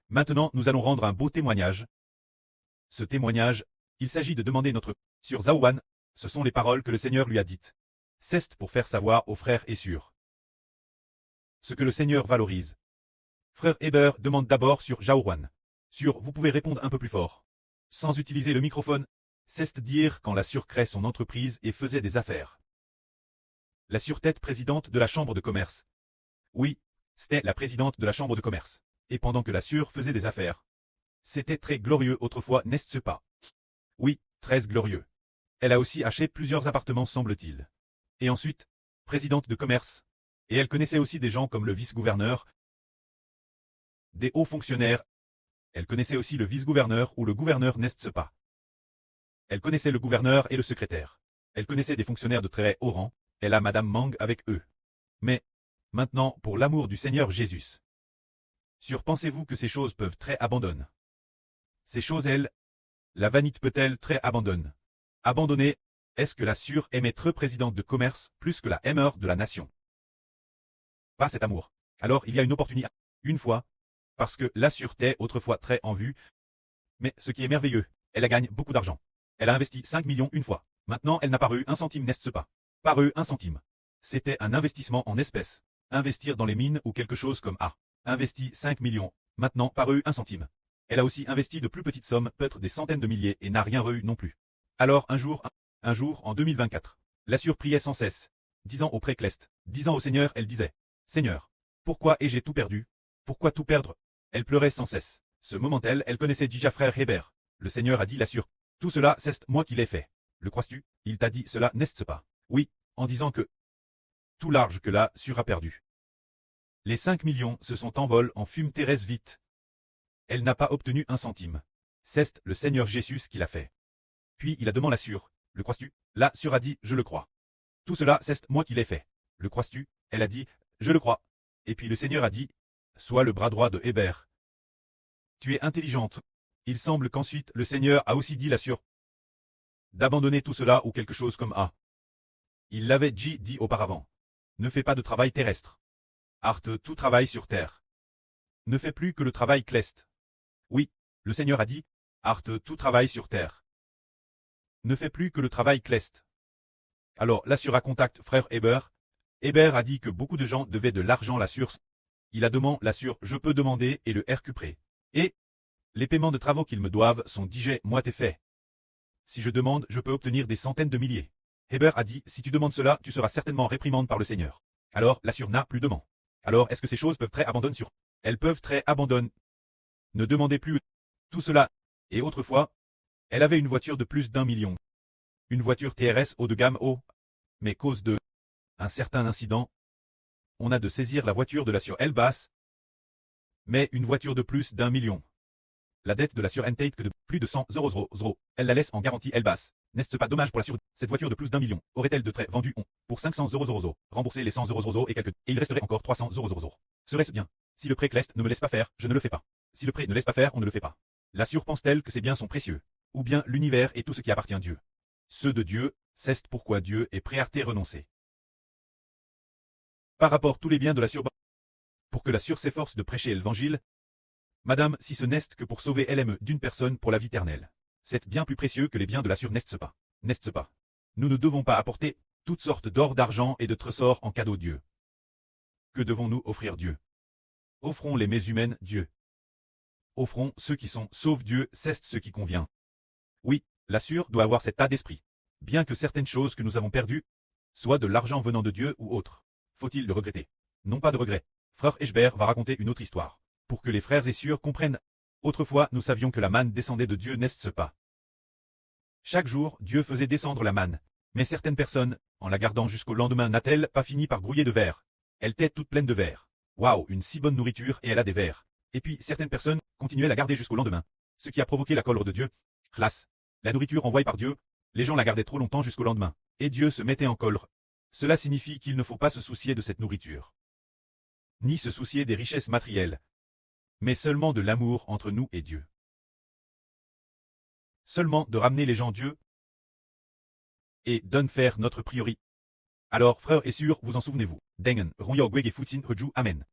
Maintenant, nous allons rendre un beau témoignage. Ce témoignage, il s'agit de demander notre sur Zaowan. Ce sont les paroles que le Seigneur lui a dites. C'est pour faire savoir aux frères et sœurs ce que le Seigneur valorise. Frère Heber demande d'abord sur Jaowan. Vous pouvez répondre un peu plus fort. Sans utiliser le microphone, c'est dire quand la sœur crée son entreprise et faisait des affaires. La sœur-tête présidente de la chambre de commerce. Oui, c'était la présidente de la chambre de commerce. Et pendant que la sœur faisait des affaires. C'était très glorieux autrefois, n'est-ce pas? Oui, très glorieux. Elle a aussi acheté plusieurs appartements semble-t-il. Et ensuite, présidente de commerce. Et elle connaissait aussi des gens comme le vice-gouverneur, des hauts fonctionnaires. Elle connaissait aussi le vice-gouverneur ou le gouverneur, n'est-ce pas? Elle connaissait le gouverneur et le secrétaire. Elle connaissait des fonctionnaires de très haut rang. Elle a Madame Mang avec eux. Mais, maintenant, pour l'amour du Seigneur Jésus. Pensez-vous que ces choses peuvent très abandonner? Ces choses, la vanité peut-elle très abandonner? Abandonner, est-ce que la sœur aimait très présidente de commerce plus que la aimeur de la nation? Pas cet amour. Alors il y a une opportunité. Une fois. Parce que la sœur était autrefois très en vue. Mais ce qui est merveilleux, elle a gagné beaucoup d'argent. Elle a investi 5 millions une fois. Maintenant elle n'a pas eu un centime, n'est-ce pas? Pas eu un centime. C'était un investissement en espèces. Investir dans les mines ou quelque chose comme A. Investi 5 millions. Maintenant pas eu un centime. Elle a aussi investi de plus petites sommes, peut-être des centaines de milliers, et n'a rien eu non plus. Alors un jour en 2024, la sœur priait sans cesse, disant au pré-clest, disant au Seigneur, elle disait, Seigneur, pourquoi ai-je tout perdu? Pourquoi tout perdre? Elle pleurait sans cesse. Ce moment-elle, elle connaissait déjà frère Heber. Le Seigneur a dit la sœur, tout cela, c'est moi qui l'ai fait. Le crois-tu? Il t'a dit cela, n'est-ce pas? Oui, en disant que tout l'argent que la sœur a perdu. Les 5 millions se sont envolés en fume Thérèse vite. Elle n'a pas obtenu un centime. C'est le Seigneur Jésus qui l'a fait. Puis il a demandé la sœur, le crois-tu? La sœur a dit, je le crois. Tout cela, c'est moi qui l'ai fait. Le crois-tu? Elle a dit, je le crois. Et puis le Seigneur a dit, sois le bras droit de Heber. Tu es intelligente. Il semble qu'ensuite le Seigneur a aussi dit la sœur d'abandonner tout cela ou quelque chose comme A. Il l'avait dit auparavant. Ne fais pas de travail terrestre. Arte tout travail sur terre. Ne fais plus que le travail cleste. Oui, le Seigneur a dit, Arte tout travail sur terre. Ne fais plus que le travail cleste. Alors la sœur a contacté frère Heber. Heber a dit que beaucoup de gens devaient de l'argent la sœur. Il a demandé la sœur, je peux demander et le récupérer. Et les paiements de travaux qu'ils me doivent sont digés, moi t'es fait. Si je demande, je peux obtenir des centaines de milliers. Heber a dit, si tu demandes cela, tu seras certainement réprimandé par le Seigneur. Alors la sœur n'a plus demandé. Alors est-ce que ces choses peuvent très abandonner sur? Elles peuvent très abandonner. Ne demandez plus tout cela. Et autrefois, elle avait une voiture de plus d'1 million. Une voiture TRS haut de gamme haut. Mais cause de un certain incident, on a de saisir la voiture de la sœur Elbas. Mais une voiture de plus d'1 million. La dette de la sœur Enteit que de plus de 100 €. Elle la laisse en garantie Elbas. N'est-ce pas dommage pour la sœur? Cette voiture de plus d'1 million aurait-elle de trait vendu pour 500 €? Rembourser les 100 € et quelques, et il resterait encore 300 €. Serait-ce bien? Si le pré Clest ne me laisse pas faire, je ne le fais pas. Si le pré ne laisse pas faire, on ne le fait pas. La sœur pense-t-elle que ces biens sont précieux? Ou bien l'univers et tout ce qui appartient à Dieu? Ceux de Dieu, c'est pourquoi Dieu est prêt à te renoncer. Par rapport tous les biens de la sœur, pour que la sœur s'efforce de prêcher l'évangile, Madame, si ce n'est que pour sauver LME d'une personne pour la vie éternelle. C'est bien plus précieux que les biens de la sœur, n'est-ce pas? N'est-ce pas? Nous ne devons pas apporter toutes sortes d'or, d'argent et de trésors en cadeau Dieu. Que devons-nous offrir Dieu? Offrons les mets humaines Dieu. Offrons ceux qui sont sauf Dieu, c'est ce qui convient. Oui, la sœur doit avoir cet état d'esprit. Bien que certaines choses que nous avons perdues, soient de l'argent venant de Dieu ou autre, faut-il le regretter? Non, pas de regret. Frère Heber va raconter une autre histoire. Pour que les frères et sœurs comprennent. Autrefois, nous savions que la manne descendait de Dieu, n'est-ce pas? Chaque jour, Dieu faisait descendre la manne. Mais certaines personnes, en la gardant jusqu'au lendemain, n'a-t-elle pas fini par grouiller de vers? Elle était toute pleine de vers. Waouh, une si bonne nourriture et elle a des vers. Et puis, certaines personnes continuaient à la garder jusqu'au lendemain. Ce qui a provoqué la colère de Dieu. Classe. La nourriture envoyée par Dieu, les gens la gardaient trop longtemps jusqu'au lendemain. Et Dieu se mettait en colère. Cela signifie qu'il ne faut pas se soucier de cette nourriture. Ni se soucier des richesses matérielles. Mais seulement de l'amour entre nous et Dieu. Seulement de ramener les gens Dieu et d'en faire notre priorité. Alors frères et sœurs, vous en souvenez-vous. Dingen, Ronyo Gwege Futin Reju, Amen.